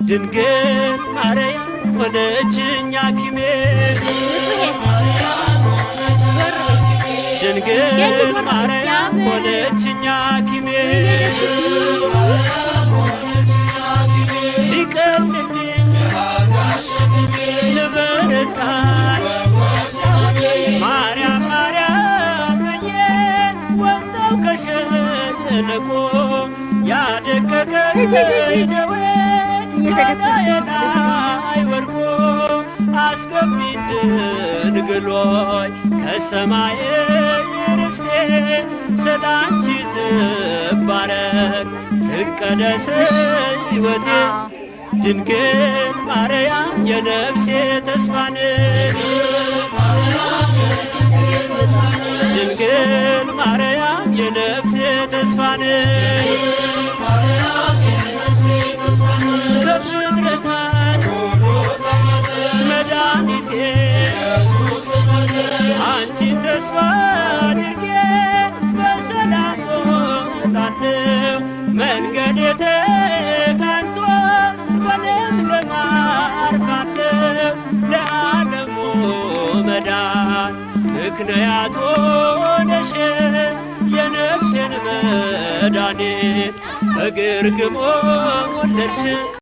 ድንግል ማርያም ሆነችኝ ሐኪሜ ድንግል ማርያም ሆነችኝ ሐኪሜ ሊቀምልኝ ልበረታ ማርያም ማርያም ብዬ ወጣው ከሸለቆ ያደቀቀኝ ደዌ ከላዬ ላይ ወድቆ አስገቢኝ ድንግል ሆይ ከሰማይ ርስቴ ስላንቺ ትባረክ ትቀደስ ሕይወቴ ድንግል ማርያም የነፍሴ ተስፋ ነሽ ድንግል ማርያም የነፍሴ ተስፋ ነሽ ከፍጥረታት መድኃኒቴ አንቺን ተስፋ አድርጌ በሰላም እወጣለሁ መንገድ ተቀንቶ በለምለም አርፋለሁ ለዓለሙ መዳን ምክንያት ሆነሽ የነፍሴን መድኃኒት በግርግም ወለድሽ